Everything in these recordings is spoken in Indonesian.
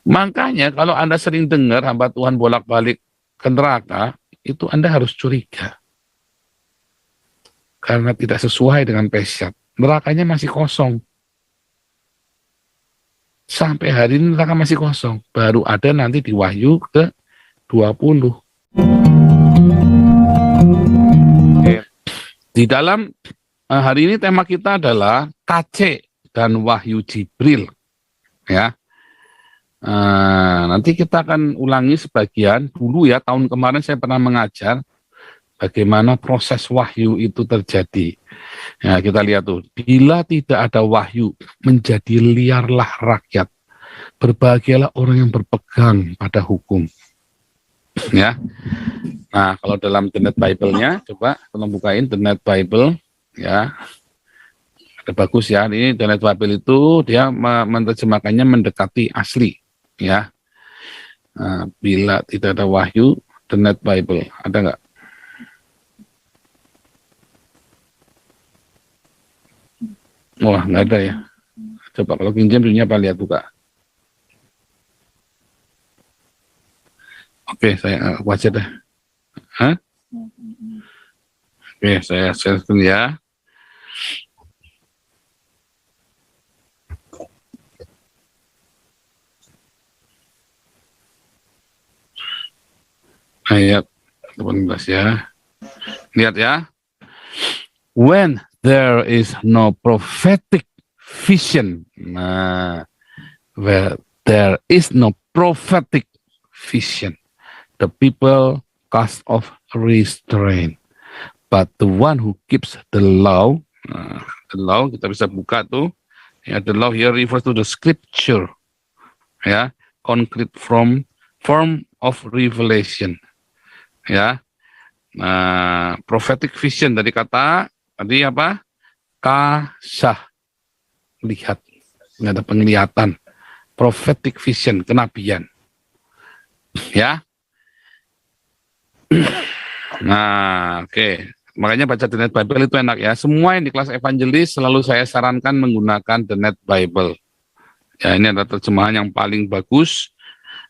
Makanya kalau Anda sering dengar hamba Tuhan bolak-balik ke neraka, itu Anda harus curiga. Karena tidak sesuai dengan pesyat. Nerakanya masih kosong. Sampai hari ini neraka masih kosong. Baru ada nanti di Wahyu ke 20. Di dalam hari ini tema kita adalah KC dan Wahyu Jibril. Ya. Nanti kita akan ulangi sebagian. Dulu ya, tahun kemarin saya pernah mengajar bagaimana proses wahyu itu terjadi. Ya, kita lihat tuh, bila tidak ada wahyu, menjadi liarlah rakyat. Berbahagialah orang yang berpegang pada hukum. Ya. Nah, kalau dalam The Net Bible-nya, coba tolong bukain The Net Bible. Ya. Ada bagus ya. Ini The Net Bible itu dia menerjemahkannya mendekati asli. Ya. Nah, bila tidak ada wahyu, The Net Bible. Ada nggak? Wah, nggak ada ya. Coba kalau King James punya apa, lihat buka. Oke, saya aku aja deh. Hah? Oke, saya share dulu ya. Ayat 18 ya. Lihat ya. When there is no prophetic vision. Nah, where there is no prophetic vision, the people cast off restraint. But the one who keeps the law kita bisa buka tuh. Ya, the law here refers to the scripture. Ya, concrete form of revelation. Ya. Nah, prophetic vision dari kata tadi apa? Kasah, lihat, nggak ada penglihatan. Prophetic vision, kenabian. Ya. Nah, oke. Makanya baca The Net Bible itu enak ya. Semua yang di kelas evangelis selalu saya sarankan menggunakan The Net Bible. Ya, ini adalah terjemahan yang paling bagus.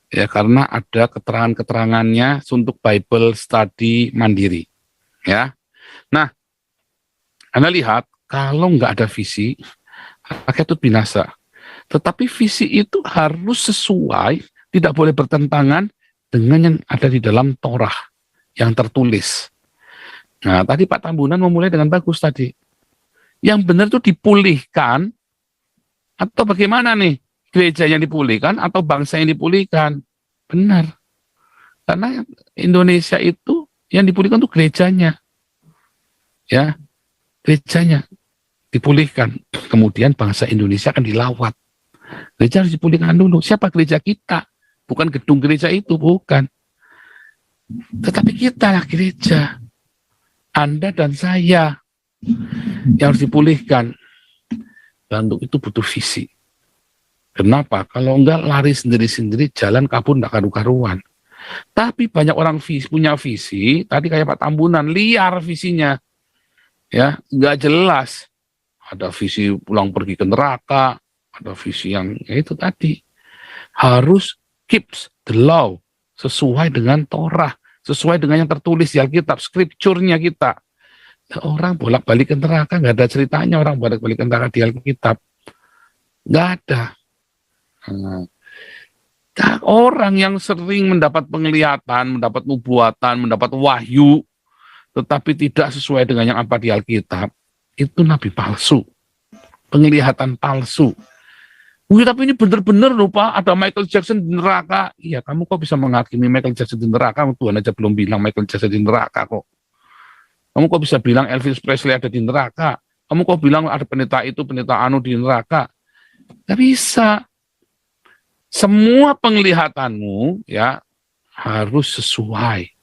Ya, karena ada keterangan-keterangannya untuk Bible study mandiri. Ya. Nah, Anda lihat, kalau nggak ada visi, rakyat itu binasa. Tetapi visi itu harus sesuai, tidak boleh bertentangan dengan yang ada di dalam Torah, yang tertulis. Nah, tadi Pak Tambunan memulai dengan bagus tadi. Yang benar itu dipulihkan, atau bagaimana nih? Gereja yang dipulihkan atau bangsa yang dipulihkan? Benar. Karena Indonesia itu yang dipulihkan itu gerejanya. Ya, gerejanya dipulihkan. Kemudian bangsa Indonesia akan dilawat. Gereja harus dipulihkan dulu. Siapa gereja kita? Bukan gedung gereja itu, bukan. Tetapi kita lah gereja. Anda dan saya yang harus dipulihkan. Dan untuk itu butuh visi. Kenapa? Kalau enggak lari sendiri-sendiri, jalan kabur enggak karu-karuan. Tapi banyak orang punya visi, tadi kayak Pak Tambunan, liar visinya. Ya, enggak jelas. Ada visi pulang pergi ke neraka, ada visi yang ya itu tadi. Harus keeps the law, sesuai dengan Torah, sesuai dengan yang tertulis di Alkitab, skripturnya kita. Orang bolak-balik ke neraka, enggak ada ceritanya orang bolak-balik ke neraka di Alkitab. Enggak ada. Orang yang sering mendapat penglihatan, mendapat nubuatan, mendapat wahyu, tetapi tidak sesuai dengan yang apa di Alkitab, itu nabi palsu, penglihatan palsu. Wih, tapi ini benar-benar loh Pak, ada Michael Jackson di neraka. Iya, kamu kok bisa menghakimi Michael Jackson di neraka? Tuhan aja belum bilang Michael Jackson di neraka kok. Kamu kok bisa bilang Elvis Presley ada di neraka? Kamu kok bilang ada pendeta itu, pendeta anu di neraka? Gak bisa. Semua penglihatanmu ya harus sesuai.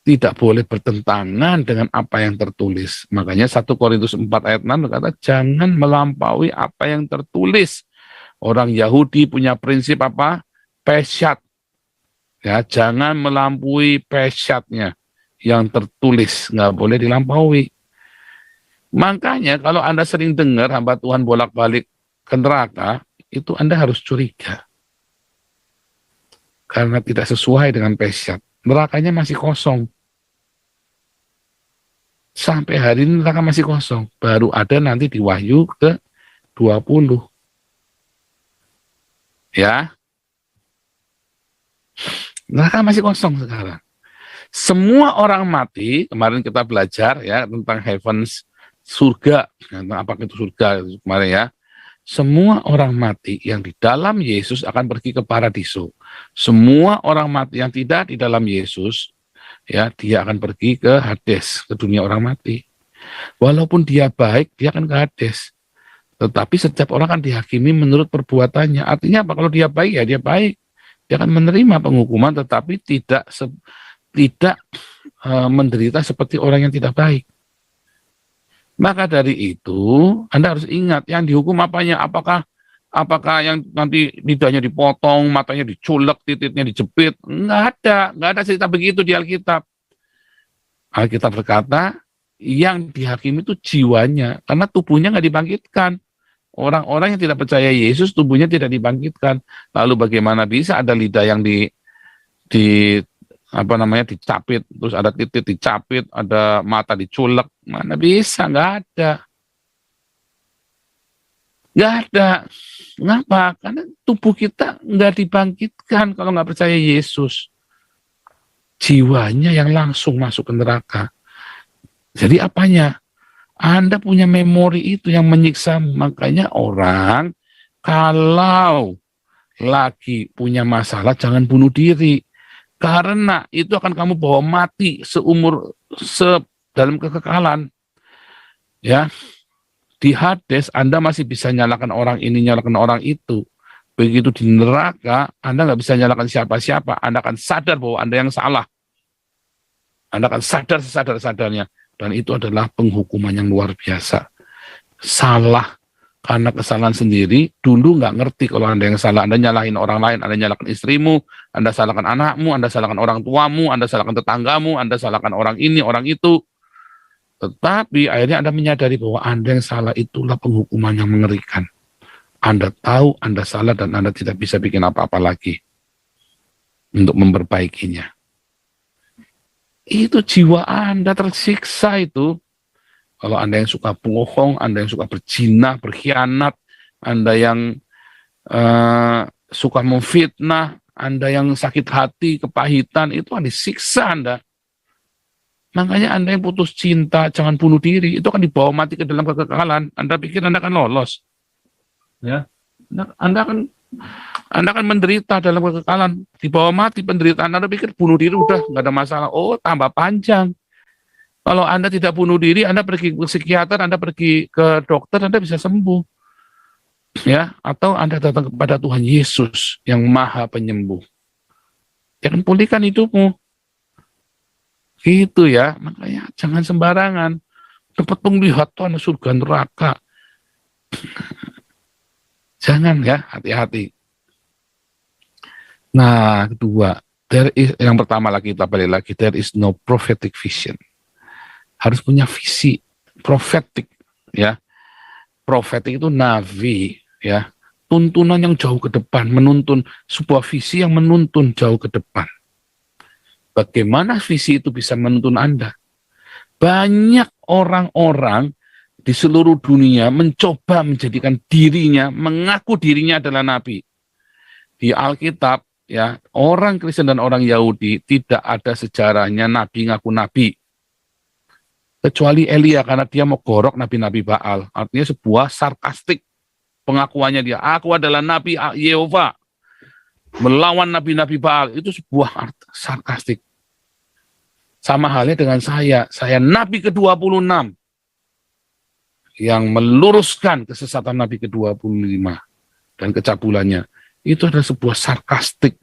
Tidak boleh bertentangan dengan apa yang tertulis. Makanya 1 Korintus 4 ayat 6 berkata, jangan melampaui apa yang tertulis. Orang Yahudi punya prinsip apa? Pesyat. Ya, jangan melampaui pesyatnya. Yang tertulis, nggak boleh dilampaui. Makanya kalau Anda sering dengar hamba Tuhan bolak-balik ke neraka, itu Anda harus curiga. karena tidak sesuai dengan Pesyat. Nerakanya masih kosong. Sampai hari ini neraka masih kosong. Baru ada nanti di Wahyu ke-20. Ya, neraka masih kosong sekarang. Semua orang mati, kemarin kita belajar ya tentang heavens, surga, tentang apa itu surga kemarin ya. Semua orang mati yang di dalam Yesus akan pergi ke paradiso. Semua orang mati yang tidak di dalam Yesus, ya dia akan pergi ke Hades, ke dunia orang mati. Walaupun dia baik, dia akan ke Hades. Tetapi setiap orang akan dihakimi menurut perbuatannya. Artinya apa? Kalau dia baik, ya dia baik. Dia akan menerima penghukuman, tetapi tidak menderita seperti orang yang tidak baik. Maka dari itu, Anda harus ingat yang dihukum apanya. Apakah yang nanti lidahnya dipotong, matanya diculek, titiknya dijepit? Enggak ada cerita begitu di Alkitab. Alkitab berkata, yang dihakimi itu jiwanya, karena tubuhnya nggak dibangkitkan. Orang-orang yang tidak percaya Yesus, tubuhnya tidak dibangkitkan. Lalu bagaimana bisa ada lidah yang dicapit, terus ada titik dicapit, ada mata diculek? Mana bisa, nggak ada. Nggak ada. Kenapa? Karena tubuh kita nggak dibangkitkan kalau nggak percaya Yesus. Jiwanya yang langsung masuk ke neraka. Jadi apanya? Anda punya memori itu yang menyiksa. Makanya orang kalau lagi punya masalah jangan bunuh diri. Karena itu akan kamu bawa mati dalam kekekalan. Ya. Di Hades Anda masih bisa nyalakan orang ini, nyalakan orang itu. Begitu di neraka, Anda nggak bisa nyalakan siapa-siapa. Anda akan sadar bahwa Anda yang salah. Anda akan sadar sesadar-sadarnya. Dan itu adalah penghukuman yang luar biasa. Salah karena kesalahan sendiri. Dulu nggak ngerti kalau Anda yang salah. Anda nyalahin orang lain, Anda nyalakan istrimu, Anda salahkan anakmu, Anda salahkan orang tuamu, Anda salahkan tetanggamu, Anda salahkan orang ini, orang itu. Tetapi akhirnya Anda menyadari bahwa Anda yang salah, itulah penghukuman yang mengerikan. Anda tahu Anda salah dan Anda tidak bisa bikin apa-apa lagi untuk memperbaikinya. Itu jiwa Anda tersiksa itu. Kalau Anda yang suka bohong, Anda yang suka berzina, berkhianat, Anda yang suka memfitnah, Anda yang sakit hati, kepahitan, itu akan disiksa Anda. Makanya Anda yang putus cinta, jangan bunuh diri. Itu akan dibawa mati ke dalam kekekalan. Anda pikir Anda akan lolos. Ya, Anda akan menderita dalam kekekalan. Dibawa mati penderitaan. Anda pikir bunuh diri udah nggak ada masalah. Oh, tambah panjang. Kalau Anda tidak bunuh diri, Anda pergi ke psikiater, Anda pergi ke dokter, Anda bisa sembuh. Ya, atau Anda datang kepada Tuhan Yesus yang Maha Penyembuh. Dia akan pulihkan hidupmu. Gitu ya, makanya jangan sembarangan. Dapat penglihatan surga neraka. Jangan ya, hati-hati. Nah, kedua, yang pertama lagi kita balik lagi, there is no prophetic vision. Harus punya visi prophetic ya. Prophetic itu navi ya. Tuntunan yang jauh ke depan, menuntun sebuah visi yang menuntun jauh ke depan. Bagaimana visi itu bisa menuntun Anda? Banyak orang-orang di seluruh dunia mencoba menjadikan dirinya, mengaku dirinya adalah nabi. Di Alkitab, ya, orang Kristen dan orang Yahudi tidak ada sejarahnya nabi ngaku nabi. Kecuali Elia, karena dia mau gorok nabi-nabi Baal. Artinya sebuah sarkastik pengakuannya dia. Aku adalah nabi Yehova. Melawan nabi-nabi Baal, itu sebuah sarkastik. Sama halnya dengan saya nabi ke-26 yang meluruskan kesesatan nabi ke-25 dan kecabulannya. Itu adalah sebuah sarkastik.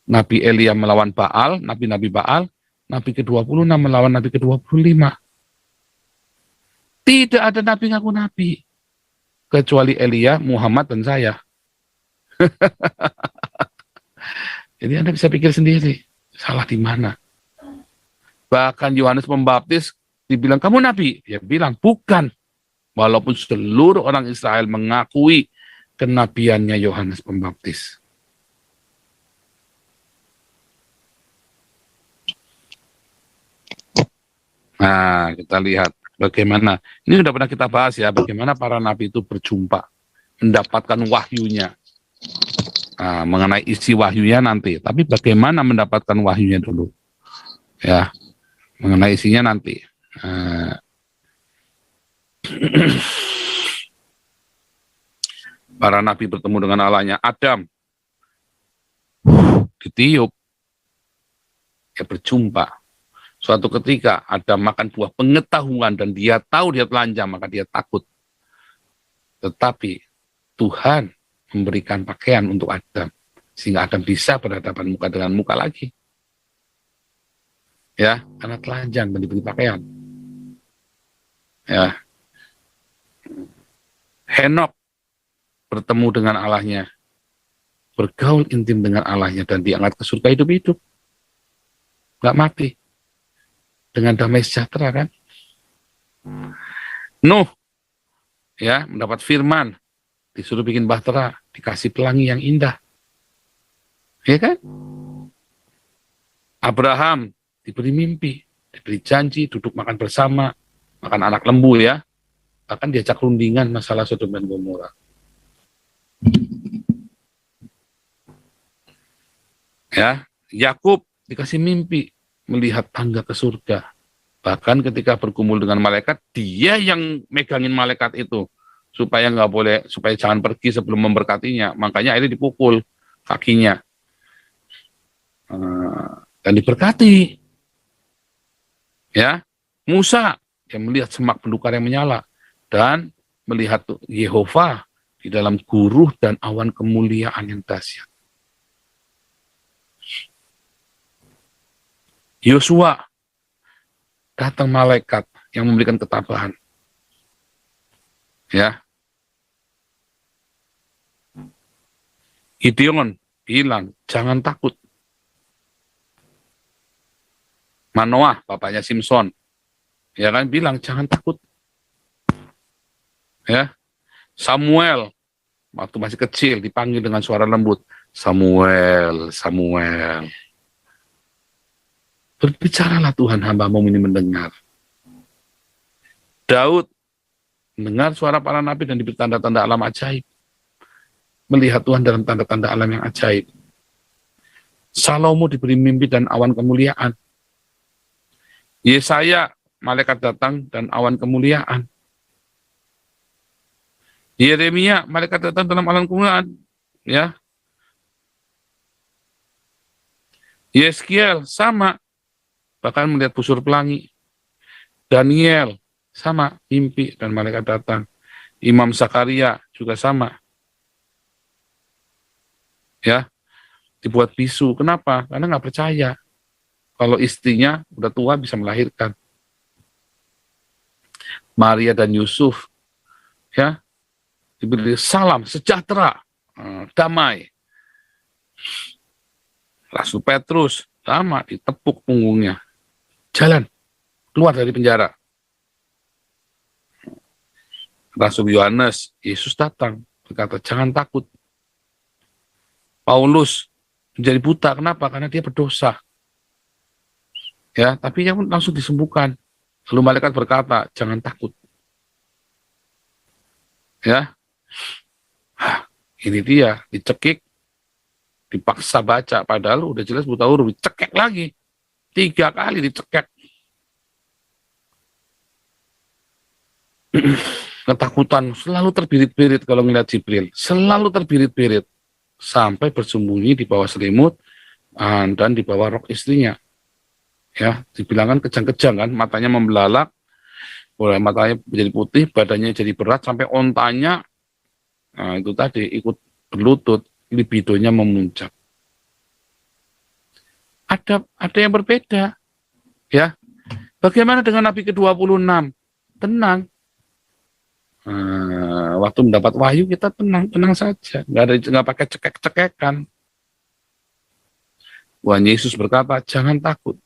Nabi Elia melawan Baal, nabi-nabi Baal, nabi ke-26 melawan nabi ke-25. Tidak ada nabi ngaku nabi kecuali Elia, Muhammad, dan saya. Jadi Anda bisa pikir sendiri, salah di mana. Bahkan Yohanes Pembaptis dibilang, kamu nabi? Dia bilang, bukan. Walaupun seluruh orang Israel mengakui kenabiannya Yohanes Pembaptis. Nah, kita lihat bagaimana. Ini sudah pernah kita bahas ya, bagaimana para nabi itu berjumpa, mendapatkan wahyunya. Nah, mengenai isi wahyunya nanti, tapi bagaimana mendapatkan wahyunya dulu, ya, mengenai isinya nanti. Para nabi bertemu dengan Allahnya. Adam ditiup, ya berjumpa. Suatu ketika Adam makan buah pengetahuan dan dia tahu dia telanjang, maka dia takut. Tetapi Tuhan memberikan pakaian untuk Adam, sehingga Adam bisa berhadapan muka dengan muka lagi. Ya, karena telanjang dan diberi pakaian. Ya. Henok bertemu dengan Allahnya, bergaul intim dengan Allahnya, dan diangkat ke surga hidup-hidup. Nggak mati. Dengan damai sejahtera, kan? Nuh, ya, mendapat firman, disuruh bikin bahtera, dikasih pelangi yang indah. Ya kan? Abraham diberi mimpi, diberi janji, duduk makan bersama, makan anak lembu, ya. Bahkan diajak rundingan masalah Sodom dan Gomora. Ya, Yakub dikasih mimpi melihat tangga ke surga. Bahkan ketika bergumul dengan malaikat, dia yang megangin malaikat itu supaya nggak boleh, supaya jangan pergi sebelum memberkatinya. Makanya akhirnya dipukul kakinya dan diberkati. Ya, Musa yang melihat semak belukar yang menyala dan melihat Yehova di dalam guruh dan awan kemuliaan yang dahsyat. Yosua, datang malaikat yang memberikan ketabahan. Ya. Gideon bilang, jangan takut. Manoah, bapaknya Simpson, ya kan, bilang, jangan takut. Ya. Samuel, waktu masih kecil, dipanggil dengan suara lembut, Samuel, Samuel. Berbicaralah Tuhan, hamba-Mu ini mendengar. Daud mendengar suara para nabi dan diberi tanda-tanda alam ajaib. Melihat Tuhan dalam tanda-tanda alam yang ajaib. Salomo diberi mimpi dan awan kemuliaan. Yesaya, malaikat datang dan awan kemuliaan. Yeremia, malaikat datang dalam awan kemuliaan. Ya. Yeskiel, sama. Bahkan melihat busur pelangi. Daniel, sama, mimpi dan malaikat datang. Imam Zakaria juga sama. Ya, dibuat bisu. Kenapa? Karena nggak percaya kalau istrinya udah tua bisa melahirkan. Maria dan Yusuf, ya, diberi salam sejahtera, damai. Rasul Petrus sama, ditepuk punggungnya. Jalan, keluar dari penjara. Rasul Yohanes, Yesus datang, berkata, jangan takut. Paulus menjadi buta, kenapa? Karena dia berdosa. Ya, tapi dia pun langsung disembuhkan. Lalu malaikat berkata, jangan takut. Ya, ini dia, dicekik, dipaksa baca, padahal udah jelas buta huruf, dicekek lagi. 3 kali dicekek. Ketakutan selalu terbirit-birit kalau melihat Jibril, selalu terbirit-birit sampai bersembunyi di bawah selimut dan di bawah rok istrinya. Ya, dibilangkan kejang-kejang kan, matanya membelalak, matanya menjadi putih, badannya jadi berat sampai ontanya, nah itu tadi ikut berlutut, libidonya memuncak. Ada yang berbeda, ya. Bagaimana dengan Nabi ke-26? Tenang. Waktu mendapat wahyu kita tenang saja, nggak pakai cekek-cekekan. Tuhan Yesus berkata, jangan takut,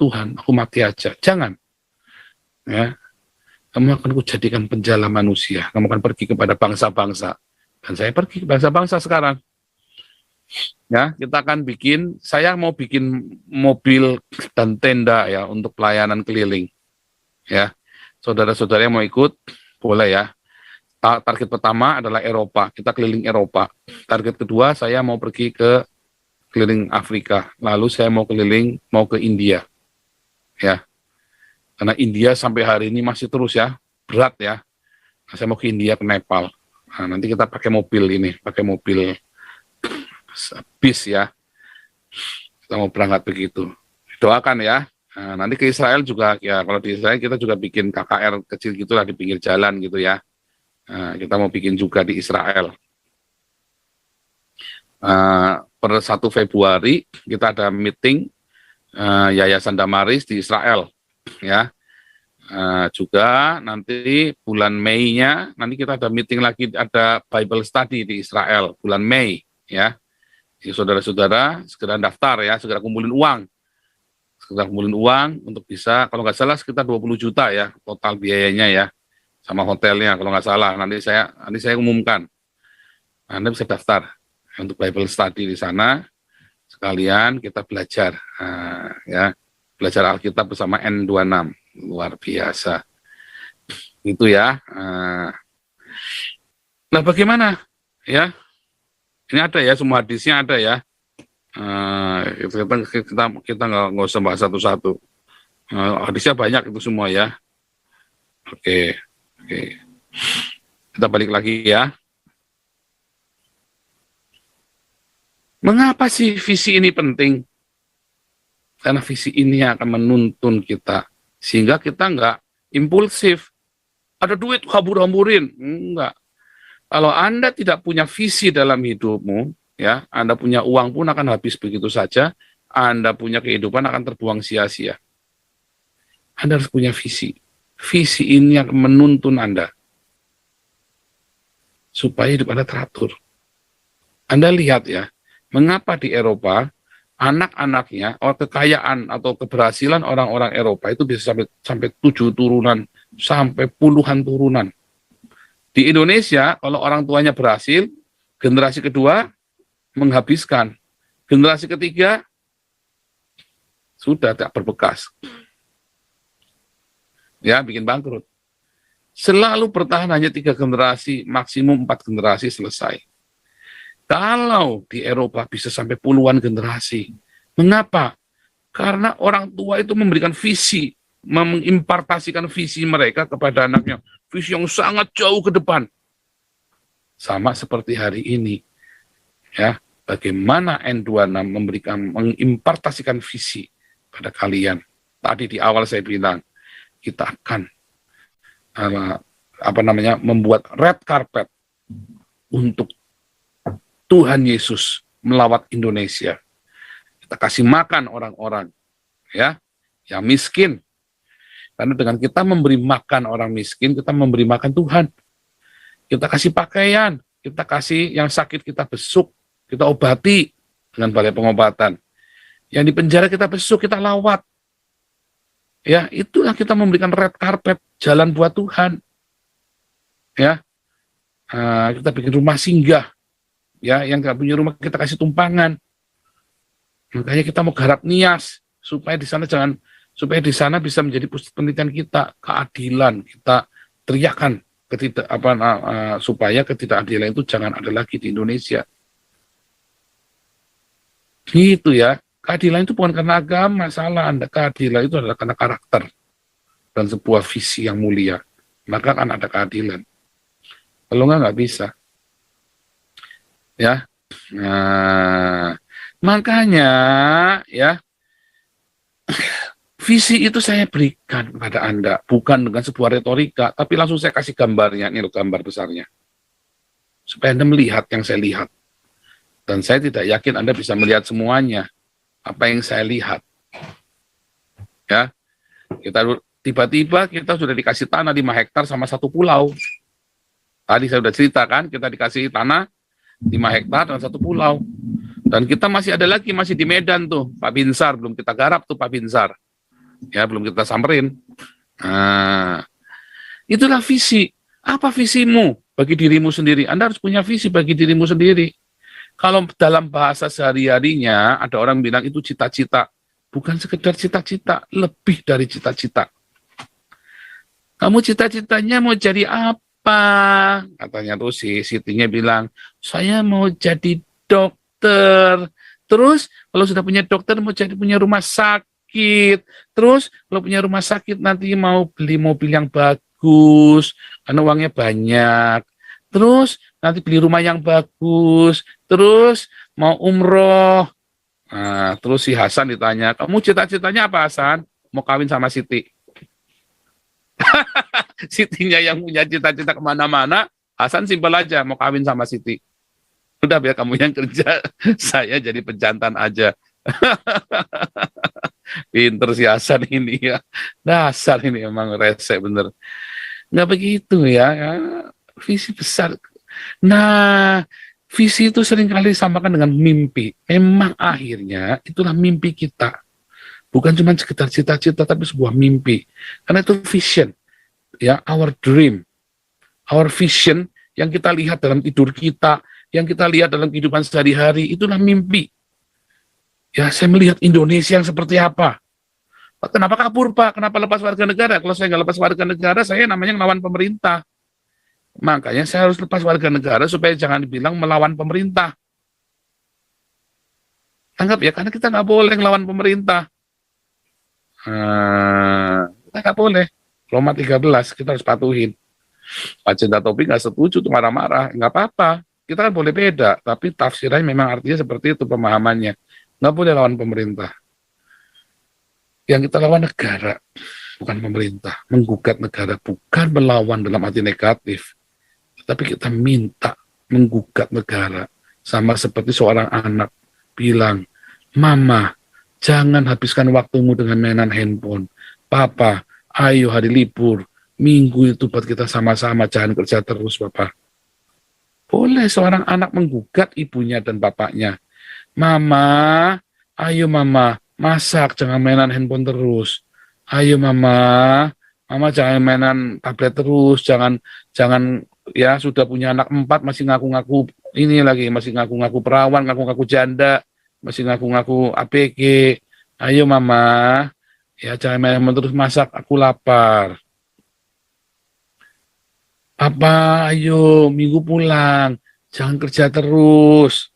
Tuhan, aku mati aja, jangan. Ya, kamu akan kujadikan penjala manusia, kamu akan pergi kepada bangsa-bangsa, dan saya pergi ke bangsa-bangsa sekarang. Ya, kita akan saya mau bikin mobil dan tenda ya untuk pelayanan keliling. ya. Saudara-saudara yang mau ikut, boleh ya. Target pertama adalah Eropa, kita keliling Eropa. Target kedua, saya mau pergi ke keliling Afrika, lalu saya mau ke India, ya. Karena India sampai hari ini masih terus ya, berat ya. Nah, saya mau ke India, ke Nepal. Nah, nanti kita pakai mobil bis ya. Kita mau berangkat begitu. Doakan ya. Nah, nanti ke Israel juga ya. Kalau di Israel kita juga bikin KKR kecil gitulah di pinggir jalan gitu ya. Nah, kita mau bikin juga di Israel. Per 1 Februari kita ada meeting Yayasan Damaris di Israel ya. Juga nanti bulan Mei-nya nanti kita ada meeting lagi, ada Bible Study di Israel bulan Mei ya. Jadi saudara-saudara segera daftar ya, segera kumpulin uang untuk bisa, kalau nggak salah sekitar 20 juta ya total biayanya ya, sama hotelnya kalau nggak salah. Nanti saya umumkan. Anda bisa daftar untuk Bible Study di sana, sekalian kita belajar ya, belajar Alkitab bersama N26, luar biasa itu ya. Nah bagaimana ya, ini ada ya, semua hadisnya ada ya. Kita nggak usah bahas satu-satu. Hadisnya banyak itu semua ya. Oke. Kita balik lagi ya. Mengapa sih visi ini penting? Karena visi ini akan menuntun kita, sehingga kita nggak impulsif. Ada duit, hambur-hamburin. Enggak. Kalau Anda tidak punya visi dalam hidupmu, ya, Anda punya uang pun akan habis begitu saja, Anda punya kehidupan akan terbuang sia-sia. Anda harus punya visi. Visi ini yang menuntun Anda, supaya hidup Anda teratur. Anda lihat ya, mengapa di Eropa, anak-anaknya, kekayaan atau keberhasilan orang-orang Eropa itu bisa sampai 7 turunan, sampai puluhan turunan. Di Indonesia, kalau orang tuanya berhasil, generasi kedua menghabiskan. Generasi ketiga sudah tak berbekas. Ya, bikin bangkrut. Selalu bertahan hanya 3 generasi, maksimum 4 generasi selesai. Kalau di Eropa bisa sampai puluhan generasi. Mengapa? Karena orang tua itu memberikan visi, mengimpartasikan visi mereka kepada anaknya. Visi yang sangat jauh ke depan. Sama seperti hari ini. Ya, bagaimana N26 mengimpartasikan visi pada kalian. Tadi di awal saya bilang, kita akan membuat red carpet untuk Tuhan Yesus melawat Indonesia. Kita kasih makan orang-orang ya yang miskin. Karena dengan kita memberi makan orang miskin, kita memberi makan Tuhan. Kita kasih pakaian, kita kasih yang sakit, kita besuk, kita obati dengan balai pengobatan. Yang di penjara kita besuk, kita lawat. Ya, itulah kita memberikan red carpet, jalan buat Tuhan. Ya, kita bikin rumah singgah. Ya, yang nggak punya rumah kita kasih tumpangan. Makanya kita mau garap Nias supaya di sana bisa menjadi pusat penelitian kita, keadilan. Kita teriakan supaya ketidakadilan itu jangan ada lagi di Indonesia. Gitu ya. Keadilan itu bukan karena agama, salah Anda. Keadilan itu adalah karena karakter dan sebuah visi yang mulia. Maka kan ada keadilan. Kalau nggak bisa. Ya. Nah, makanya ya, visi itu saya berikan kepada Anda, bukan dengan sebuah retorika, tapi langsung saya kasih gambarnya, ini loh gambar besarnya. Supaya Anda melihat yang saya lihat. Dan saya tidak yakin Anda bisa melihat semuanya, apa yang saya lihat. Ya, tiba-tiba kita sudah dikasih tanah 5 hektar sama 1 pulau. Tadi saya sudah ceritakan, kita dikasih tanah 5 hektar dan 1 pulau. Dan kita masih di Medan tuh, Pak Binsar, belum kita garap tuh Pak Binsar. Ya, belum kita samperin. Nah, itulah visi. Apa visimu bagi dirimu sendiri? Anda harus punya visi bagi dirimu sendiri. Kalau dalam bahasa sehari-harinya, ada orang bilang itu cita-cita. Bukan sekedar cita-cita, lebih dari cita-cita. Kamu cita-citanya mau jadi apa? Katanya tuh si Sitinya bilang, saya mau jadi dokter. Terus kalau sudah punya dokter mau jadi punya rumah sakit. Terus kalau punya rumah sakit nanti mau beli mobil yang bagus, karena uangnya banyak. Terus nanti beli rumah yang bagus. Terus mau umroh. Nah, terus si Hasan ditanya, kamu cita-citanya apa Hasan? Mau kawin sama Siti. Sitinya yang punya cita-cita kemana-mana, Hasan simpel aja, mau kawin sama Siti. Udah biar kamu yang kerja, saya jadi pejantan aja. Pinter si Hasan ini ya. Dasar ini emang rese bener. Nggak begitu ya, ya. Visi besar. Nah, visi itu seringkali disamakan dengan mimpi. Memang akhirnya itulah mimpi kita. Bukan cuma sekedar cita-cita, tapi sebuah mimpi. Karena itu vision, ya, our dream, our vision yang kita lihat dalam tidur kita, yang kita lihat dalam kehidupan sehari-hari, itulah mimpi. Ya, saya melihat Indonesia yang seperti apa. Pak, kenapa kabur, Pak? Kenapa lepas warga negara? Kalau saya nggak lepas warga negara, saya namanya ngelawan pemerintah. Makanya saya harus lepas warga negara supaya jangan dibilang melawan pemerintah. Anggap ya, karena kita nggak boleh ngelawan pemerintah. Kita nggak boleh. Roma 13, kita harus patuhin. Pak Cinta Topik nggak setuju, tuh marah-marah. Nggak apa-apa, kita kan boleh beda, tapi tafsirannya memang artinya seperti itu pemahamannya. Nggak boleh lawan pemerintah. Yang kita lawan negara, bukan pemerintah. Menggugat negara, bukan melawan dalam arti negatif. Tapi kita minta menggugat negara. Sama seperti seorang anak bilang, Mama, jangan habiskan waktumu dengan mainan handphone. Papa, ayo hari libur, minggu itu buat kita sama-sama, jangan kerja terus, Bapak. Boleh seorang anak menggugat ibunya dan bapaknya. Mama, ayo Mama, masak, jangan mainan handphone terus. Ayo Mama, Mama jangan mainan tablet terus, jangan ya sudah punya anak 4 masih ngaku-ngaku ini lagi, masih ngaku-ngaku perawan, ngaku-ngaku janda, masih ngaku-ngaku APG. Ayo Mama, ya jangan main handphone terus, masak, aku lapar. Papa, ayo minggu pulang, jangan kerja terus.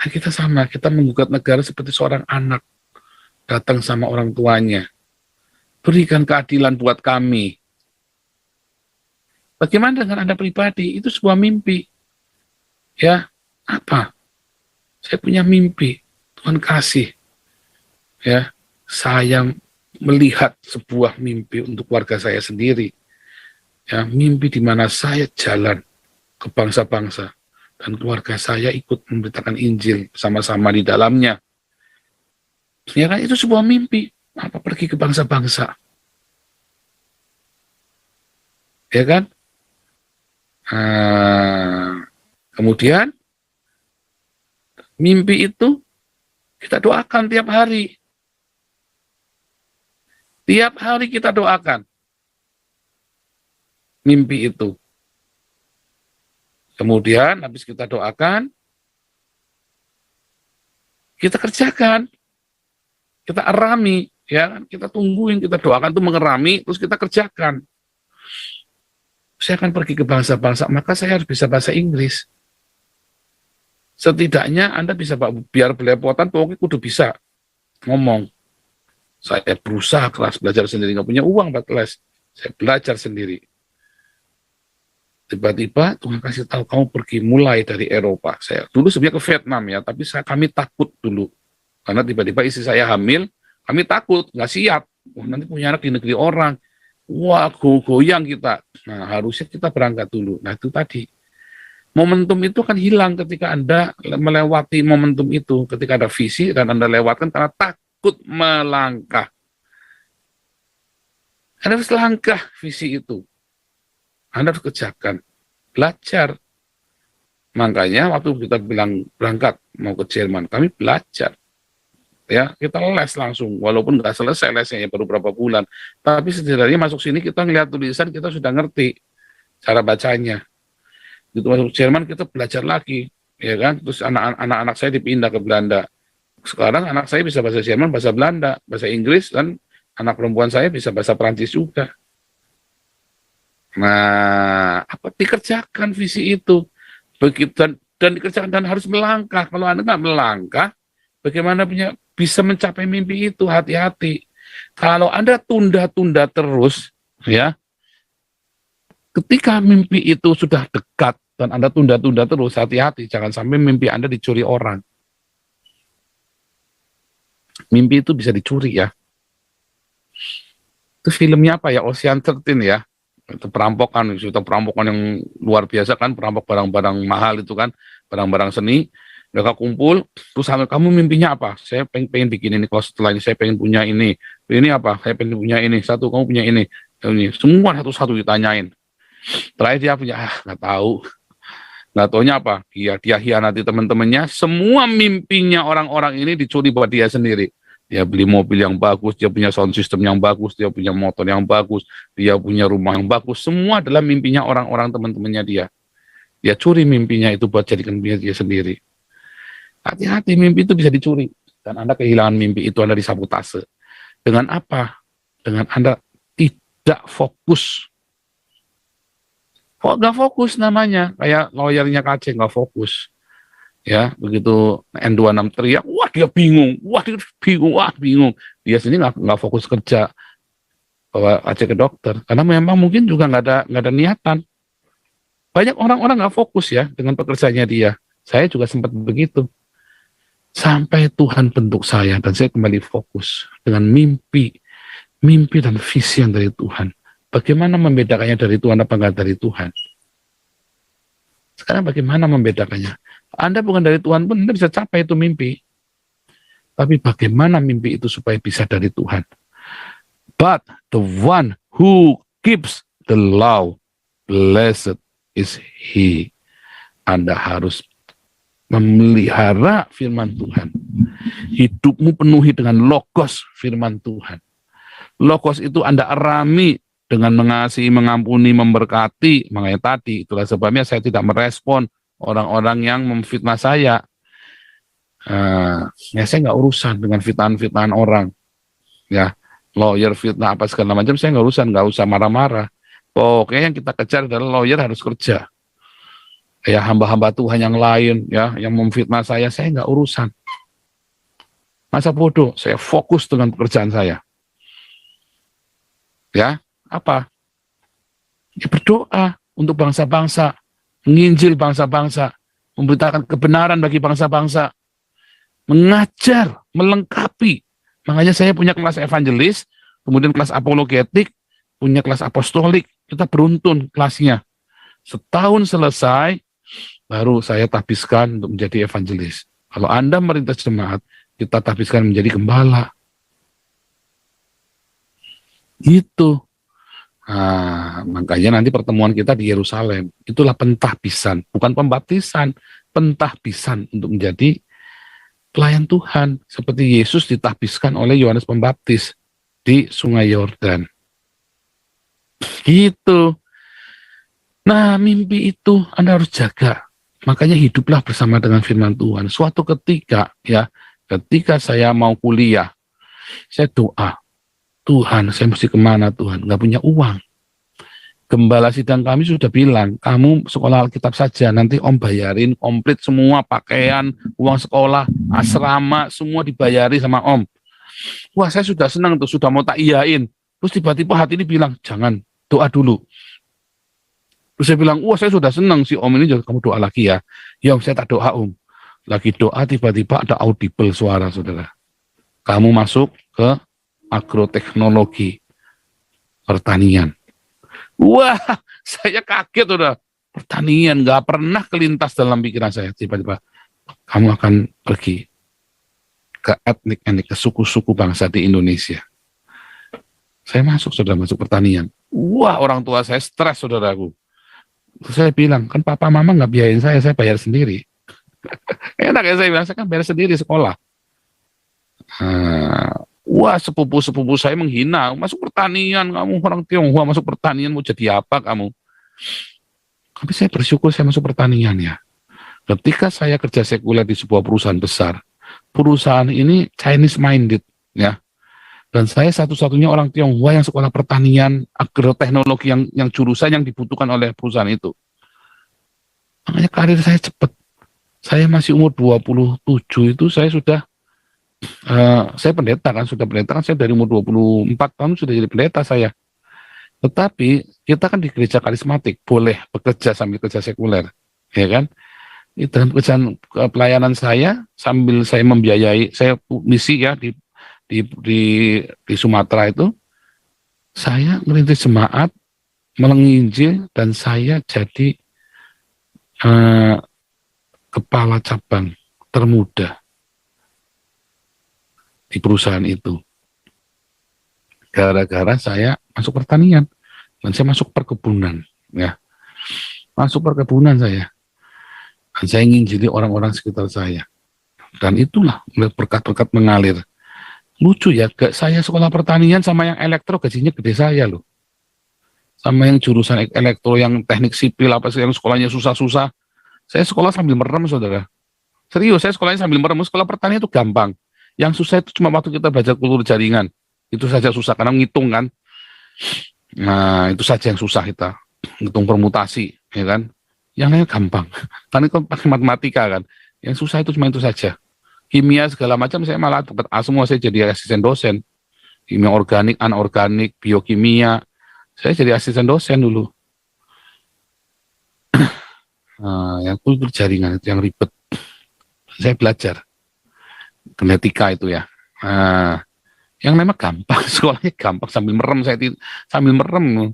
Nah, kita sama, kita menggugat negara seperti seorang anak datang sama orang tuanya. Berikan keadilan buat kami. Bagaimana dengan Anda pribadi? Itu sebuah mimpi. Ya, apa? Saya punya mimpi. Tuhan kasih. Ya, saya melihat sebuah mimpi untuk keluarga saya sendiri. Ya, mimpi di mana saya jalan ke bangsa-bangsa dan keluarga saya ikut memberitakan Injil sama-sama di dalamnya. Ya kan, itu sebuah mimpi. Apa pergi ke bangsa-bangsa? Ya kan? Kemudian mimpi itu kita doakan tiap hari. Tiap hari kita doakan mimpi itu. Kemudian habis kita doakan, kita kerjakan, kita arami, ya kan? Kita tungguin, kita doakan itu mengerami, terus kita kerjakan. Saya akan pergi ke bangsa-bangsa, maka saya harus bisa bahasa Inggris. Setidaknya Anda bisa, biar belepotan, pokoknya kudu bisa ngomong. Saya berusaha keras belajar sendiri, nggak punya uang buat les. Saya belajar sendiri. Tiba-tiba Tuhan kasih tahu kamu pergi mulai dari Eropa. Saya dulu sebenarnya ke Vietnam ya, tapi kami takut dulu. Karena tiba-tiba istri saya hamil, kami takut, nggak siap. Nanti punya anak di negeri orang. Wah, goyang kita. Nah, harusnya kita berangkat dulu. Nah, itu tadi. Momentum itu kan hilang ketika Anda melewati momentum itu. Ketika ada visi dan Anda lewatkan karena takut melangkah. Anda harus langkah visi itu. Anda harus kerjakan. Belajar. Makanya waktu kita bilang berangkat mau ke Jerman, kami belajar. Ya, kita les langsung, walaupun nggak selesai lesnya ya baru berapa bulan, tapi setidaknya masuk sini kita ngelihat tulisan, kita sudah ngerti cara bacanya. Gitu masuk Jerman kita belajar lagi, ya kan? Terus anak-anak saya dipindah ke Belanda. Sekarang anak saya bisa bahasa Jerman, bahasa Belanda, bahasa Inggris, dan anak perempuan saya bisa bahasa Prancis juga. Nah, apa dikerjakan visi itu? Begitu dan dikerjakan dan harus melangkah. Kalau Anda nggak melangkah, bagaimana bisa mencapai mimpi itu? Hati-hati. Kalau Anda tunda-tunda terus, ya, ketika mimpi itu sudah dekat dan Anda tunda-tunda terus, hati-hati, jangan sampai mimpi Anda dicuri orang. Mimpi itu bisa dicuri ya. Itu filmnya apa ya? Ocean 13 ya. Itu perampokan, yang luar biasa kan, perampok barang-barang mahal itu kan, barang-barang seni. Mereka kumpul, terus kamu mimpinya apa? Saya pengen bikin ini, kalau setelah ini saya pengen punya ini. Ini apa? Saya pengen punya ini. Satu, kamu punya ini. Ini. Semua satu-satu ditanyain. Terakhir dia punya, nggak tahu. Nggak taunya apa? Dia hianati teman-temannya. Semua mimpinya orang-orang ini dicuri buat dia sendiri. Dia beli mobil yang bagus, dia punya sound system yang bagus, dia punya motor yang bagus, dia punya rumah yang bagus. Semua adalah mimpinya orang-orang teman-temannya dia. Dia curi mimpinya itu buat jadikan dia sendiri. Hati-hati, mimpi itu bisa dicuri. Dan Anda kehilangan mimpi itu, Anda disabotase. Dengan apa? Dengan Anda tidak fokus. Kok nggak fokus namanya? Kayak lawyernya KC nggak fokus. Ya, begitu N26 teriak, wah dia bingung. Dia sendiri nggak fokus kerja. Bawa KC ke dokter. Karena memang mungkin juga nggak ada niatan. Banyak orang-orang nggak fokus ya dengan pekerjaannya dia. Saya juga sempat begitu. Sampai Tuhan bentuk saya dan saya kembali fokus dengan mimpi dan visi yang dari Tuhan. Bagaimana membedakannya dari Tuhan apa enggak dari Tuhan? Sekarang bagaimana membedakannya? Anda bukan dari Tuhan pun Anda bisa capai itu mimpi. Tapi bagaimana mimpi itu supaya bisa dari Tuhan? But the one who keeps the law, blessed is he. Anda harus memelihara firman Tuhan. Hidupmu penuhi dengan logos firman Tuhan. Logos itu Anda arami dengan mengasihi, mengampuni, memberkati. Makanya tadi, itulah sebabnya saya tidak merespon orang-orang yang memfitnah saya. Ya saya nggak urusan dengan fitnahan-fitnahan orang. Ya, lawyer fitnah apa segala macam, saya nggak usah marah-marah. Pokoknya yang kita kejar adalah lawyer harus kerja. Ya hamba-hamba Tuhan yang lain ya yang memfitnah saya nggak urusan. Masa bodoh, saya fokus dengan pekerjaan saya. Ya, apa? Ya berdoa untuk bangsa-bangsa, menginjil bangsa-bangsa, memberitakan kebenaran bagi bangsa-bangsa, mengajar, melengkapi. Makanya saya punya kelas evangelis, kemudian kelas apologetik, punya kelas apostolik. Kita beruntun kelasnya. Setahun selesai, baru saya tahbiskan untuk menjadi evangelis. Kalau Anda merintis jemaat, kita tahbiskan menjadi gembala. Itu. Nah, makanya nanti pertemuan kita di Yerusalem. Itulah pentahbisan, bukan pembaptisan. Pentahbisan untuk menjadi pelayan Tuhan. Seperti Yesus ditahbiskan oleh Yohanes Pembaptis di Sungai Yordan. Gitu. Nah, mimpi itu Anda harus jaga. Makanya hiduplah bersama dengan firman Tuhan. Suatu ketika, ya, ketika saya mau kuliah, saya doa, Tuhan, saya mesti kemana Tuhan? Nggak punya uang. Gembala sidang kami sudah bilang, kamu sekolah Alkitab saja, nanti Om bayarin komplit semua, pakaian, uang sekolah, asrama, semua dibayari sama Om. Wah, saya sudah senang tuh, sudah mau tak iyain. Terus tiba-tiba hati ini bilang, jangan, doa dulu. Terus saya bilang, wah saya sudah senang si Om ini, kamu doa lagi ya. Ya Om, saya tak doa Om. Lagi doa, tiba-tiba ada audible suara, saudara. Kamu masuk ke agroteknologi, pertanian. Wah, saya kaget udah. Pertanian, gak pernah kelintas dalam pikiran saya. Tiba-tiba, kamu akan pergi ke etnik-etnik, ke suku-suku bangsa di Indonesia. Saya masuk, saudara, masuk pertanian. Wah, orang tua saya stres, saudaraku. Terus saya bilang, kan papa mama nggak biayain saya bayar sendiri. Enak ya saya bilang, saya kan bayar sendiri sekolah. Wah, sepupu-sepupu saya menghina, masuk pertanian, kamu orang Tionghoa masuk pertanian, mau jadi apa kamu? Tapi saya bersyukur saya masuk pertanian ya. Ketika saya kerja sekuler di sebuah perusahaan besar, perusahaan ini Chinese minded ya. Dan saya satu-satunya orang Tionghoa yang sekolah pertanian, agroteknologi yang jurusan yang dibutuhkan oleh perusahaan itu. Makanya karir saya cepat. Saya masih umur 27 itu saya sudah, saya pendeta kan, saya dari umur 24 tahun sudah jadi pendeta saya. Tetapi kita kan di gereja karismatik, boleh bekerja sambil kerja sekuler, ya kan? Dalam pekerjaan pelayanan saya, sambil saya membiayai, saya misi ya di di Sumatera itu, saya merintis jemaat, menginjil, dan saya jadi eh, kepala cabang termuda di perusahaan itu. Gara-gara saya masuk pertanian dan saya masuk perkebunan, ya, masuk perkebunan saya. Dan saya nginjili orang-orang sekitar saya. Dan itulah berkat-berkat mengalir. Lucu ya, saya sekolah pertanian sama yang elektro gajinya gede saya loh. Sama yang jurusan elektro, yang teknik sipil, apa sih yang sekolahnya susah-susah. Saya sekolah sambil merem, saudara. Serius, saya sekolahnya sambil merem. Sekolah pertanian itu gampang. Yang susah itu cuma waktu kita belajar kultur jaringan. Itu saja susah, karena ngitung kan. Nah, itu saja yang susah kita. Ngitung permutasi, ya kan. Yang lainnya gampang. Karena itu pakai matematika kan. Yang susah itu cuma itu saja. Kimia segala macam saya malah dapat A semua, saya jadi asisten dosen. Kimia organik, anorganik, biokimia. Saya jadi asisten dosen dulu. Nah, yang kultur jaringan itu yang ribet. Saya belajar. Genetika itu ya. Nah, yang memang gampang, sekolahnya gampang, sambil merem, sambil merem.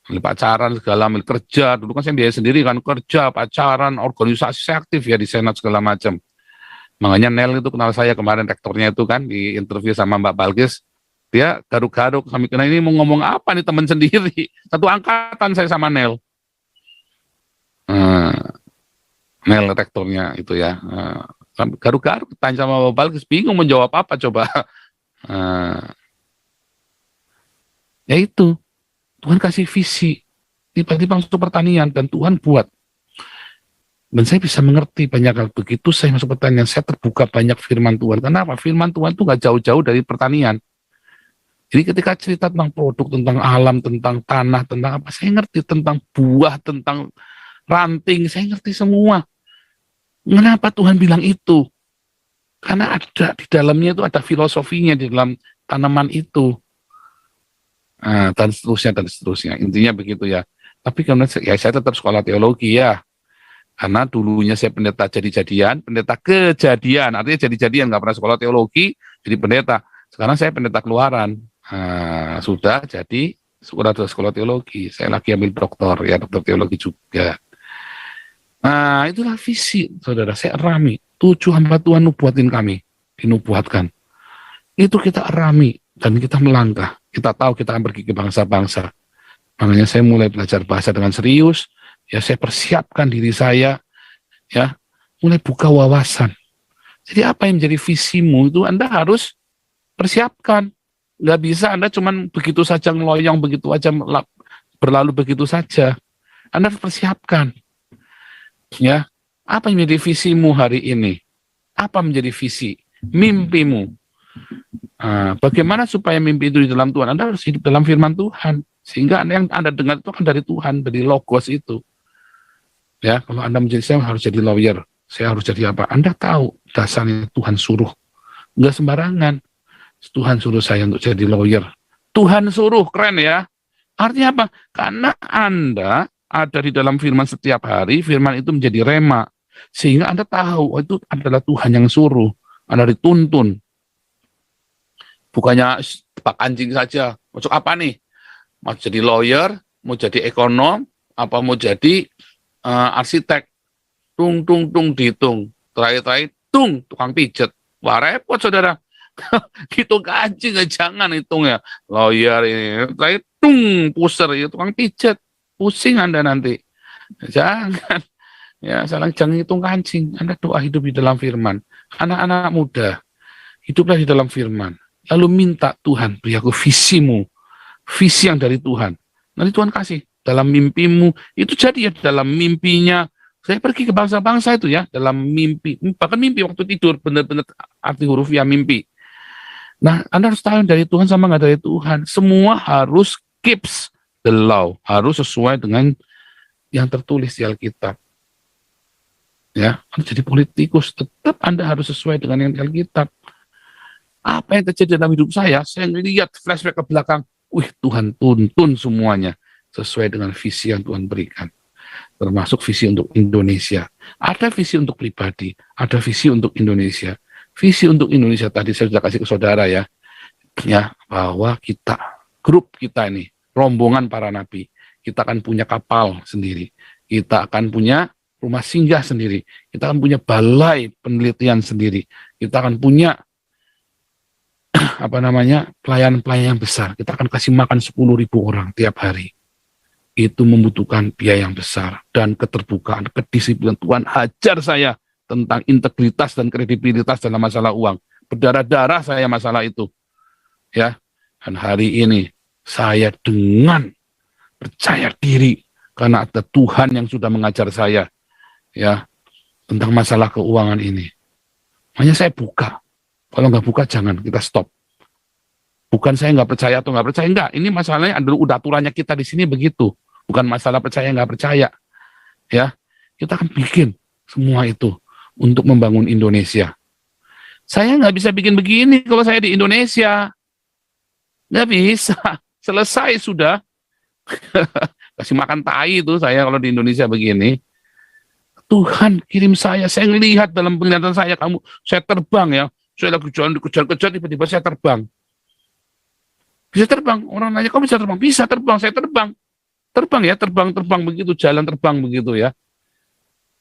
Ambil pacaran segala, ambil kerja. Dulu kan saya biaya sendiri kan, kerja, pacaran, organisasi, saya aktif ya di senat segala macam. Makanya Nel itu kenal saya kemarin, rektornya itu kan, di interview sama Mbak Balkis, dia garuk-garuk kami kena, ini mau ngomong apa nih teman sendiri. Satu angkatan saya sama Nel. Nel rektornya itu ya. Garuk-garuk tanya sama Mbak Balkis, bingung menjawab apa coba. Ya itu, Tuhan kasih visi, tiba-tiba masuk pertanian, dan Tuhan buat. Dan saya bisa mengerti banyak hal. Begitu saya masuk pertanian, saya terbuka banyak firman Tuhan. Kenapa? Firman Tuhan itu nggak jauh-jauh dari pertanian. Jadi ketika cerita tentang produk, tentang alam, tentang tanah, tentang apa, saya ngerti tentang buah, tentang ranting, saya ngerti semua. Kenapa Tuhan bilang itu? Karena ada di dalamnya itu, ada filosofinya di dalam tanaman itu. Dan seterusnya, dan seterusnya. Intinya begitu ya. Tapi karena ya saya tetap sekolah teologi ya. Karena dulunya saya pendeta jadi-jadian, pendeta kejadian, artinya jadi-jadian, nggak pernah sekolah teologi, jadi pendeta. Sekarang saya pendeta keluaran. Sudah jadi sekolah teologi. Saya lagi ambil doktor, ya doktor teologi juga. Nah, itulah visi, saudara. Saya erami. 7 hamba Tuhan nubuatin kami, dinubuatkan. Itu kita erami, dan kita melangkah. Kita tahu kita akan pergi ke bangsa-bangsa. Makanya saya mulai belajar bahasa dengan serius. Ya, saya persiapkan diri saya, ya, mulai buka wawasan. Jadi apa yang menjadi visimu itu Anda harus persiapkan. Nggak bisa Anda cuman begitu saja ngeloyong, begitu aja berlalu begitu saja. Anda harus persiapkan. Ya, apa yang menjadi visimu hari ini? Apa menjadi visi? Mimpimu. Bagaimana supaya mimpi itu di dalam Tuhan? Anda harus hidup dalam firman Tuhan. Sehingga yang Anda dengar itu kan dari Tuhan, dari logos itu. Ya, kalau Anda menjadi, saya harus jadi lawyer, saya harus jadi apa? Anda tahu dasarnya Tuhan suruh. Enggak sembarangan. Tuhan suruh saya untuk jadi lawyer. Tuhan suruh, keren ya. Artinya apa? Karena Anda ada di dalam firman setiap hari, firman itu menjadi rema. Sehingga Anda tahu, itu adalah Tuhan yang suruh. Anda dituntun. Bukannya tebak anjing saja. Masuk apa nih? Mau jadi lawyer, mau jadi ekonom, apa mau jadi arsitek, tung dihitung, terakhir tung tukang pijet. Wah repot saudara. Hitung gaji nggak, jangan hitung ya. Lawyer ini, terakhir pusar ya tukang pijet, pusing Anda nanti. Jangan. Ya, jangan hitung kancing. Anda doa hidup di dalam firman. Anak-anak muda, hiduplah di dalam firman. Lalu minta Tuhan, beri aku visimu, visi yang dari Tuhan. Nanti Tuhan kasih. Dalam mimpimu, itu jadi ya dalam mimpinya. Saya pergi ke bangsa-bangsa itu ya, dalam mimpi. Bahkan mimpi waktu tidur, benar-benar arti huruf ya mimpi. Nah, Anda harus tahu dari Tuhan sama nggak dari Tuhan. Semua harus keeps the law, harus sesuai dengan yang tertulis di Alkitab. Ya, Anda jadi politikus, tetap Anda harus sesuai dengan yang di Alkitab. Apa yang terjadi dalam hidup saya lihat flashback ke belakang, Tuhan tuntun semuanya sesuai dengan visi yang Tuhan berikan. Termasuk visi untuk Indonesia. Ada visi untuk pribadi, ada visi untuk Indonesia. Visi untuk Indonesia tadi saya sudah kasih ke saudara ya, bahwa kita, grup kita ini, rombongan para nabi, kita akan punya kapal sendiri, kita akan punya rumah singgah sendiri, kita akan punya balai penelitian sendiri, kita akan punya pelayan-pelayan yang besar, kita akan kasih makan 10.000 orang tiap hari. Itu membutuhkan biaya yang besar dan keterbukaan, kedisiplinan. Tuhan hajar saya tentang integritas dan kredibilitas dalam masalah uang. Berdarah-darah saya masalah itu. Ya. Dan hari ini saya dengan percaya diri karena ada Tuhan yang sudah mengajar saya ya tentang masalah keuangan ini. Hanya saya buka. Kalau nggak buka jangan, kita stop. Bukan saya nggak percaya atau nggak percaya, enggak. Ini masalahnya adalah udah aturannya kita di sini begitu. Bukan masalah percaya nggak percaya. Ya, kita akan bikin semua itu untuk membangun Indonesia. Saya nggak bisa bikin begini kalau saya di Indonesia. Nggak bisa. Selesai sudah. Kasih makan tai itu saya kalau di Indonesia begini. Tuhan kirim saya lihat dalam penglihatan saya, saya terbang ya. Saya lagi jalan dikejar-kejar, tiba-tiba saya terbang. Bisa terbang, orang nanya, kok bisa terbang? Bisa terbang, saya terbang. Terbang begitu, jalan terbang begitu ya.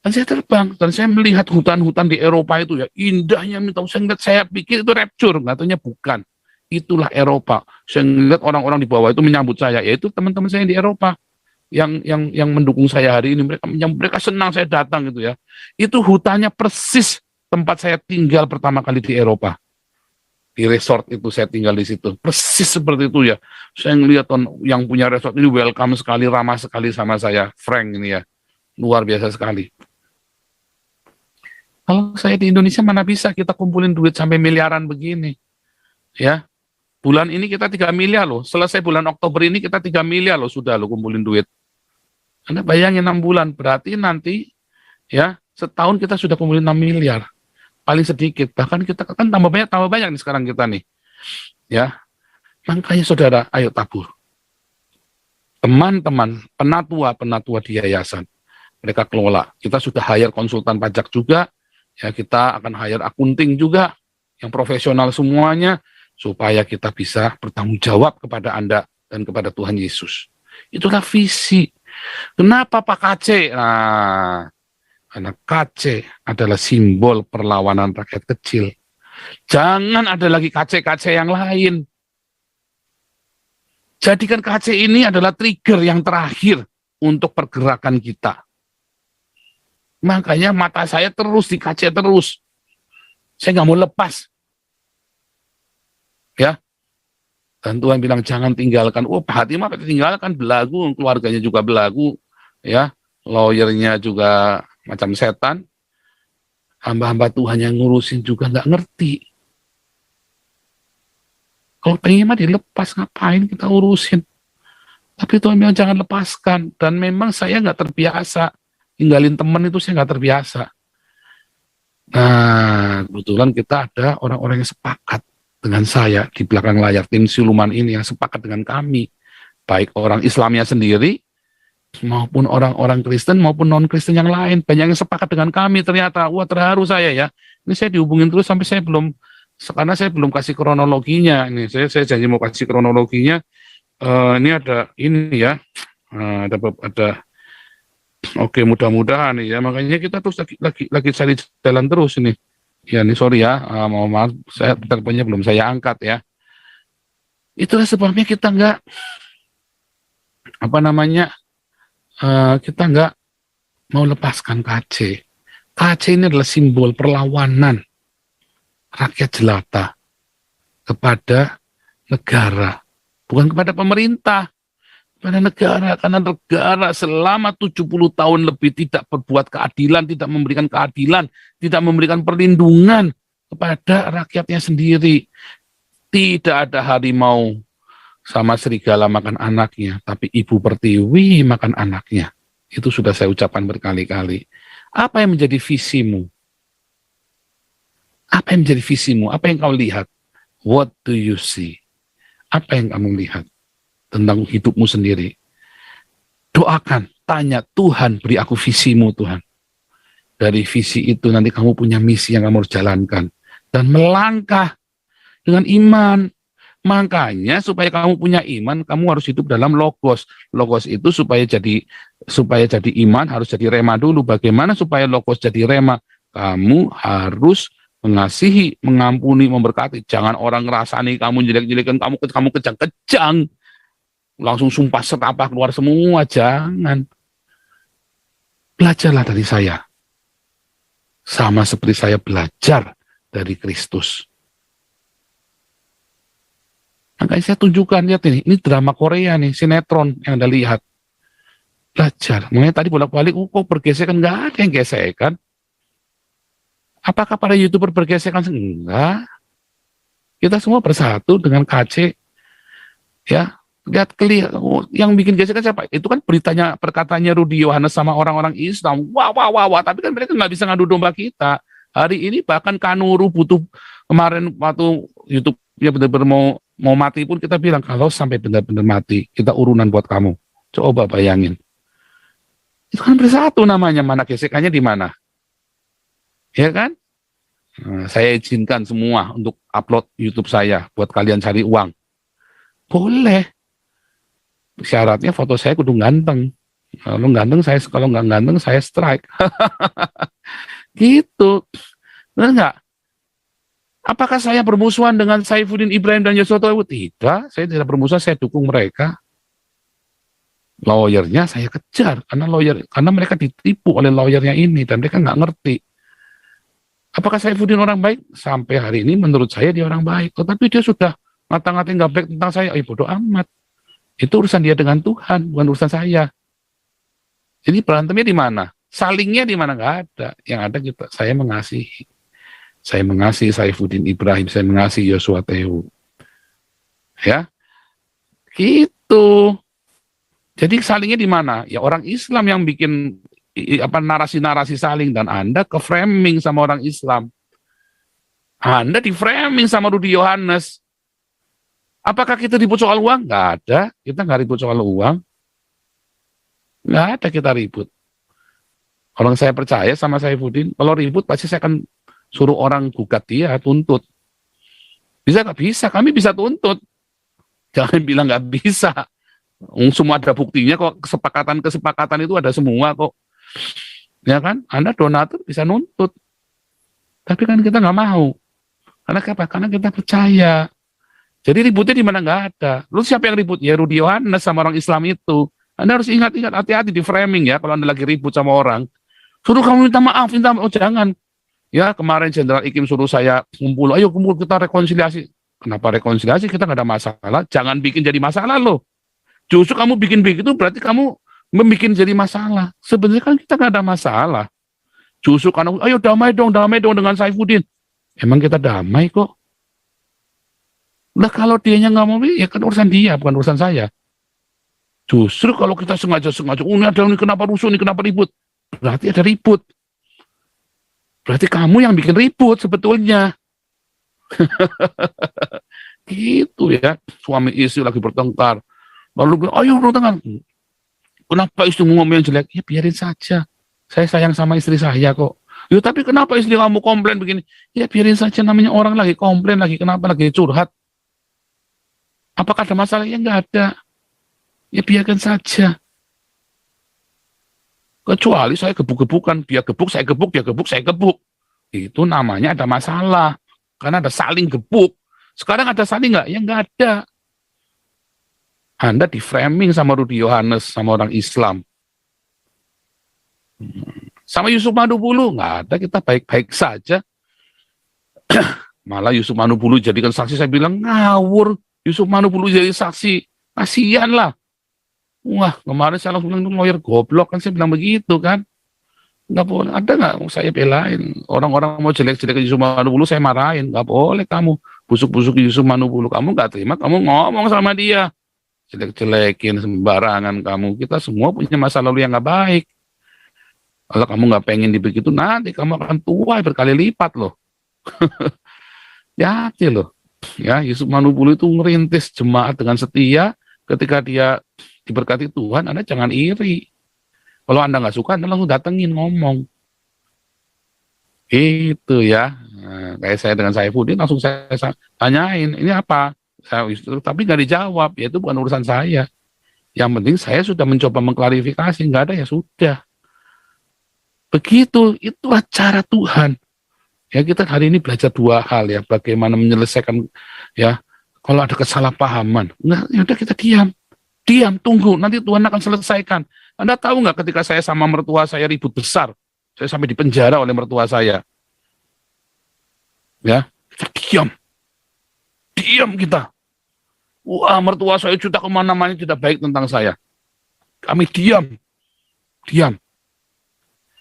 Dan saya terbang, dan saya melihat hutan-hutan di Eropa itu ya, indahnya minta, saya pikir itu rapture, katanya bukan. Itulah Eropa. Saya melihat orang-orang di bawah itu menyambut saya, yaitu teman-teman saya di Eropa yang mendukung saya hari ini. Mereka senang saya datang gitu ya. Itu hutannya persis tempat saya tinggal pertama kali di Eropa. Di resort itu saya tinggal di situ. Persis seperti itu ya. Saya ngelihat yang punya resort ini welcome sekali, ramah sekali sama saya. Frank ini ya. Luar biasa sekali. Kalau saya di Indonesia mana bisa kita kumpulin duit sampai miliaran begini. Ya. Bulan ini kita 3 miliar loh. Selesai bulan Oktober ini kita 3 miliar loh sudah loh kumpulin duit. Anda bayangin 6 bulan. Berarti nanti ya setahun kita sudah kumpulin 6 miliar. Paling sedikit, bahkan kita kan tambah banyak nih sekarang kita nih, ya. Makanya saudara, ayo tabur. Teman-teman, penatua di yayasan, mereka kelola. Kita sudah hire konsultan pajak juga, ya kita akan hire akunting juga, yang profesional semuanya, supaya kita bisa bertanggung jawab kepada Anda dan kepada Tuhan Yesus. Itulah visi. Kenapa Pak KC? Nah, karena KC adalah simbol perlawanan rakyat kecil. Jangan ada lagi KC-KC yang lain. Jadikan KC ini adalah trigger yang terakhir untuk pergerakan kita. Makanya mata saya terus di KC terus. Saya nggak mau lepas. Ya. Dan Tuhan bilang jangan tinggalkan. Pak Hatim apa tinggalkan, belagu, keluarganya juga belagu. Ya, lawyernya juga macam setan, hamba-hamba Tuhan yang ngurusin juga nggak ngerti. Kalau pengen mah dilepas, ngapain kita urusin? Tapi Tuhan bilang jangan lepaskan. Dan memang saya nggak terbiasa. Tinggalin teman itu saya nggak terbiasa. Nah, kebetulan kita ada orang-orang yang sepakat dengan saya di belakang layar, tim siluman ini yang sepakat dengan kami. Baik orang Islamnya sendiri, maupun orang-orang Kristen maupun non-Kristen yang lain, banyak yang sepakat dengan kami. Ternyata terharu saya ya. Ini saya dihubungin terus sampai karena saya belum kasih kronologinya. Ini saya janji mau kasih kronologinya. Ini ada ini ya, ada oke, mudah-mudahan ya. Makanya kita terus lagi cari jalan terus ini. Ya ini sorry ya, mohon maaf, saya teleponnya belum saya angkat ya. Itulah sebabnya kita nggak kita nggak mau lepaskan KC. KC ini adalah simbol perlawanan rakyat jelata kepada negara, bukan kepada pemerintah, kepada negara. Karena negara selama 70 tahun lebih tidak berbuat keadilan, tidak memberikan keadilan, tidak memberikan perlindungan kepada rakyatnya sendiri. Tidak ada harimau sama serigala makan anaknya, tapi ibu pertiwi makan anaknya. Itu sudah saya ucapkan berkali-kali. Apa yang menjadi visimu? Apa yang menjadi visimu? Apa yang kau lihat? What do you see? Apa yang kamu lihat tentang hidupmu sendiri? Doakan, tanya, Tuhan beri aku visimu Tuhan. Dari visi itu nanti kamu punya misi yang kamu harus jalankan. Dan melangkah dengan iman. Makanya supaya kamu punya iman, kamu harus hidup dalam logos. Logos itu supaya jadi iman harus jadi rema dulu. Bagaimana supaya logos jadi rema? Kamu harus mengasihi, mengampuni, memberkati. Jangan orang ngerasani kamu jelek-jelekan, kamu kejang-kejang. Langsung sumpah serapah keluar semua. Jangan. Belajarlah dari saya. Sama seperti saya belajar dari Kristus. Makanya saya tunjukkan, lihat ini drama Korea nih, sinetron yang Anda lihat. Belajar. Makanya tadi bolak-balik, kok bergesekan? Nggak ada yang gesekan. Apakah para YouTuber bergesekan? Enggak. Kita semua bersatu dengan KC. Ya, lihat yang bikin gesekan siapa? Itu kan perkataannya Rudi Yohanes sama orang-orang Islam. Wah. Tapi kan mereka nggak bisa ngadu domba kita. Hari ini bahkan Kanuru butuh, kemarin waktu YouTube-nya benar-benar mau mati pun kita bilang, kalau sampai benar-benar mati, kita urunan buat kamu. Coba bayangin. Itu kan bersatu namanya, mana gesekannya di mana? Ya kan? Nah, saya izinkan semua untuk upload YouTube saya, buat kalian cari uang. Boleh. Syaratnya foto saya kudu ganteng. Kalau nggak ganteng, saya strike. Gitu. Benar nggak? Apakah saya bermusuhan dengan Saifuddin Ibrahim dan Yosua Tauhid? Tidak, saya tidak bermusuhan, saya dukung mereka. Lawyernya saya kejar, karena mereka ditipu oleh lawyernya ini, dan mereka nggak ngerti. Apakah Saifuddin orang baik? Sampai hari ini menurut saya dia orang baik. Tetapi dia sudah ngata-ngatain nggak baik tentang saya. Bodoh amat. Itu urusan dia dengan Tuhan, bukan urusan saya. Jadi berantemnya di mana? Salingnya di mana? Nggak ada. Yang ada saya mengasihi. Saya mengasihi Saifuddin Ibrahim, saya mengasihi Yosua Tauhid. Ya, gitu. Jadi salingnya di mana? Ya orang Islam yang bikin narasi-narasi saling, dan Anda ke framing sama orang Islam. Anda di framing sama Rudi Yohanes. Apakah kita ribut soal uang? Nggak ada. Kita nggak ribut soal uang. Nggak ada kita ribut. Orang saya percaya sama Saifuddin, kalau ribut pasti saya akan suruh orang gugat dia, tuntut. Bisa nggak? Bisa, kami bisa tuntut. Jangan bilang nggak bisa. Semua ada buktinya kok, kesepakatan itu ada semua kok. Ya kan? Anda donatur bisa nuntut. Tapi kan kita nggak mau. Karena apa? Karena kita percaya. Jadi ributnya di mana? Nggak ada. Lalu siapa yang ribut? Ya Rudi Yohanes sama orang Islam itu. Anda harus ingat, hati-hati di framing ya, kalau Anda lagi ribut sama orang. Suruh kamu minta maaf. Oh jangan. Ya, kemarin Jenderal Ikim suruh saya kumpul, ayo kumpul kita rekonsiliasi. Kenapa rekonsiliasi? Kita nggak ada masalah. Jangan bikin jadi masalah loh. Justru kamu bikin begitu berarti kamu membuat jadi masalah. Sebenarnya kan kita nggak ada masalah. Justru karena, ayo damai dong dengan Saifuddin. Emang kita damai kok. Nah kalau dianya nggak mau, ya kan urusan dia, bukan urusan saya. Justru kalau kita sengaja, ini kenapa rusuh, ini kenapa ribut? Berarti ada ribut. Berarti kamu yang bikin ribut sebetulnya. Gitu ya. Suami istri lagi bertengkar. Lalu bilang, ayo bertengkar. Kenapa istrimu ngomong yang jelek? Ya biarin saja. Saya sayang sama istri saya kok. Ya tapi kenapa istri kamu komplain begini? Ya biarin saja, namanya orang lagi komplain, kenapa lagi curhat. Apakah ada masalah? Ya nggak ada. Ya biarkan saja. Kecuali saya gebuk-gebukan, dia gebuk, saya gebuk, dia gebuk, saya gebuk. Itu namanya ada masalah. Karena ada saling gebuk. Sekarang ada saling nggak? Ya nggak ada. Anda di framing sama Rudi Yohanes, sama orang Islam. Sama Yusuf Manubulu, nggak ada, kita baik-baik saja. Malah Yusuf Manubulu jadikan saksi, saya bilang ngawur. Yusuf Manubulu jadi saksi, kasihan lah. Wah, kemarin saya langsung bilang, lawyer goblok, kan saya bilang begitu kan. Nggak boleh, ada nggak saya belain. Orang-orang mau jelek-jelek Yusuf Manubulu, saya marahin. Nggak boleh kamu. busuk-busuk Yusuf Manupulu, kamu nggak terima, kamu ngomong sama dia, jelek-jelekin sembarangan kamu. Kita semua punya masa lalu yang nggak baik. Kalau kamu nggak pengen dibegitu, nanti kamu akan tua berkali lipat loh. Hati loh. Ya, Yusuf Manupulu itu merintis jemaat dengan setia. Ketika dia diberkati Tuhan, Anda jangan iri. Kalau Anda nggak suka, Anda langsung datengin ngomong. Itu ya. Nah, kayak saya dengan Saifuddin langsung saya tanyain, ini apa? Tapi nggak dijawab, ya itu bukan urusan saya. Yang penting saya sudah mencoba mengklarifikasi, nggak ada ya sudah. Begitu, itulah cara Tuhan. Ya kita hari ini belajar dua hal ya, bagaimana menyelesaikan ya kalau ada kesalahpahaman. Nah, ya udah kita diam, tunggu, nanti Tuhan akan selesaikan. Anda tahu nggak ketika saya sama mertua saya ribut besar, saya sampai dipenjara oleh mertua saya. Ya, kita diam kita. Wah, mertua saya sudah kemana-mana tidak baik tentang saya. Kami diam.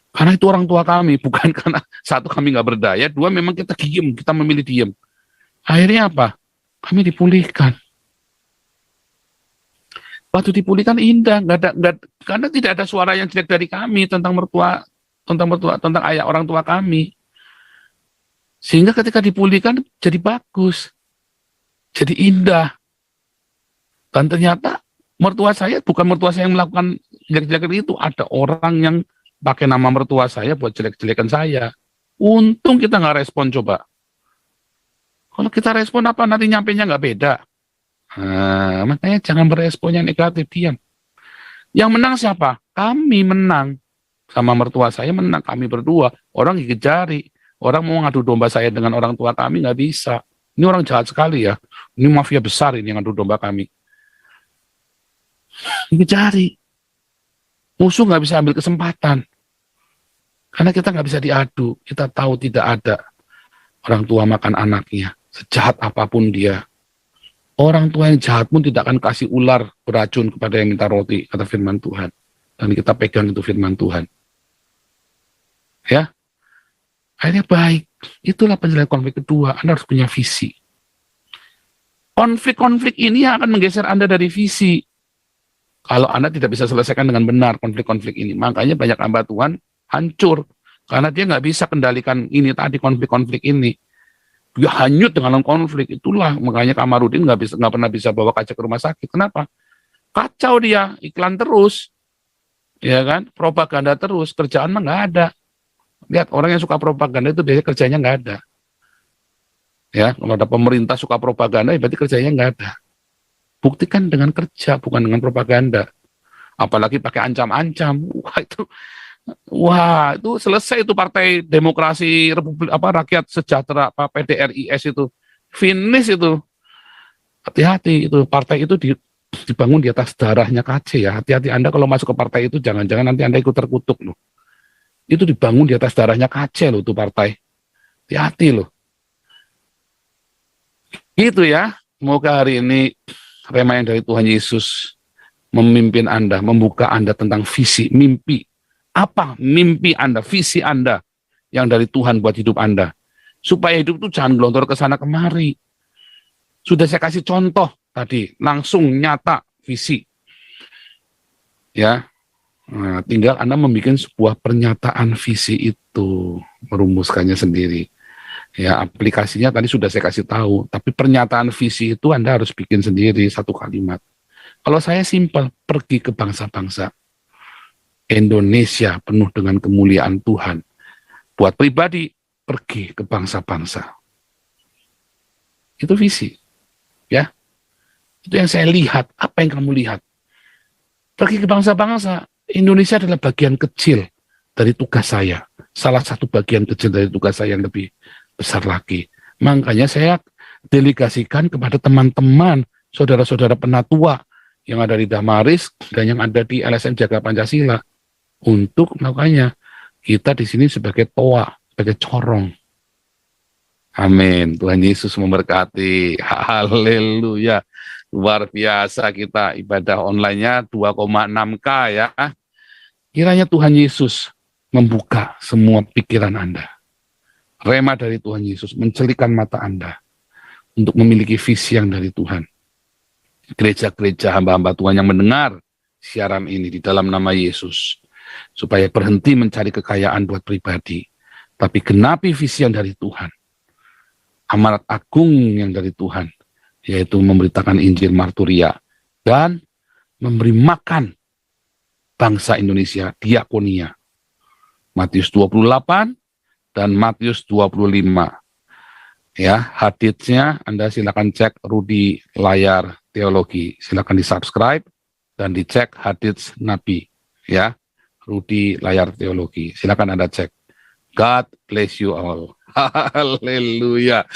Karena itu orang tua kami, bukan karena satu kami nggak berdaya, dua memang kita diam, kita memilih diam. Akhirnya apa? Kami dipulihkan. Waktu dipulihkan indah, karena tidak ada suara yang jelek dari kami tentang tentang ayah orang tua kami. Sehingga ketika dipulihkan jadi bagus, jadi indah. Dan ternyata mertua saya bukan mertua saya yang melakukan jelek-jelekan itu, ada orang yang pakai nama mertua saya buat jelek-jelekan saya. Untung kita nggak respon coba. Kalau kita respon apa nanti nyampainya nggak beda. Nah, makanya jangan berespon yang negatif, diam. Yang menang siapa? Kami menang. Sama mertua saya menang, kami berdua. Orang gigit jari. Orang mau ngadu domba saya dengan orang tua kami nggak bisa. Ini orang jahat sekali ya. Ini mafia besar ini yang ngadu domba kami. Gigit jari. Musuh nggak bisa ambil kesempatan. Karena kita nggak bisa diadu. Kita tahu tidak ada orang tua makan anaknya. Sejahat apapun dia. Orang tua yang jahat pun tidak akan kasih ular beracun kepada yang minta roti, kata firman Tuhan. Dan kita pegang itu firman Tuhan. Ya. Akhirnya baik. Itulah penjelasan konflik kedua. Anda harus punya visi. Konflik-konflik ini yang akan menggeser Anda dari visi. Kalau Anda tidak bisa selesaikan dengan benar konflik-konflik ini. Makanya banyak hamba Tuhan hancur. Karena dia nggak bisa kendalikan ini tadi, konflik-konflik ini. Dia hanyut dengan konflik. Itulah makanya Kamarudin nggak pernah bisa bawa kaca ke rumah sakit. Kenapa? Kacau dia, iklan terus. Ya kan? Propaganda terus. Kerjaan mah nggak ada. Lihat, orang yang suka propaganda itu biasanya kerjanya nggak ada. Ya, kalau ada pemerintah suka propaganda, ya berarti kerjanya nggak ada. Buktikan dengan kerja, bukan dengan propaganda. Apalagi pakai ancam-ancam. Wah, itu selesai itu Partai Demokrasi Republik Rakyat Sejahtera, PDRIS itu. Finish itu. Hati-hati itu, partai itu dibangun di atas darahnya KC ya. Hati-hati Anda kalau masuk ke partai itu, jangan-jangan nanti Anda ikut terkutuk loh. Itu dibangun di atas darahnya KC loh itu partai. Hati-hati loh. Gitu ya. Semoga hari ini rema yang dari Tuhan Yesus memimpin Anda, membuka Anda tentang visi, mimpi. Apa mimpi Anda, visi Anda yang dari Tuhan buat hidup Anda. Supaya hidup itu jangan gelontor ke sana kemari. Sudah saya kasih contoh tadi, langsung nyata visi. Ya, nah, tinggal Anda membuat sebuah pernyataan visi itu, merumuskannya sendiri. Ya, aplikasinya tadi sudah saya kasih tahu, tapi pernyataan visi itu Anda harus bikin sendiri satu kalimat. Kalau saya simpel, pergi ke bangsa-bangsa. Indonesia penuh dengan kemuliaan Tuhan. Buat pribadi, pergi ke bangsa-bangsa. Itu visi. Ya. Itu yang saya lihat. Apa yang kamu lihat? Pergi ke bangsa-bangsa. Indonesia adalah bagian kecil dari tugas saya. Salah satu bagian kecil dari tugas saya yang lebih besar lagi. Makanya saya delegasikan kepada teman-teman, saudara-saudara penatua yang ada di Damaris dan yang ada di LSM Jaga Pancasila untuk melakukannya. Kita di sini sebagai toa, sebagai corong. Amin. Tuhan Yesus memberkati. Haleluya. Luar biasa kita ibadah online-nya 2,6K ya. Kiranya Tuhan Yesus membuka semua pikiran Anda. Rema dari Tuhan Yesus mencelikan mata Anda untuk memiliki visi yang dari Tuhan. Gereja-gereja hamba-hamba Tuhan yang mendengar siaran ini di dalam nama Yesus, supaya berhenti mencari kekayaan buat pribadi, tapi genapi visi yang dari Tuhan, amanat agung yang dari Tuhan, yaitu memberitakan Injil marturia dan memberi makan bangsa Indonesia, diakonia. Matius 28 dan Matius 25. Ya, haditsnya Anda silakan cek Rudi Layar Teologi. Silakan di-subscribe dan dicek hadits Nabi. Ya, Rudi Layar Teologi. Silakan Anda cek. God bless you all. Haleluya.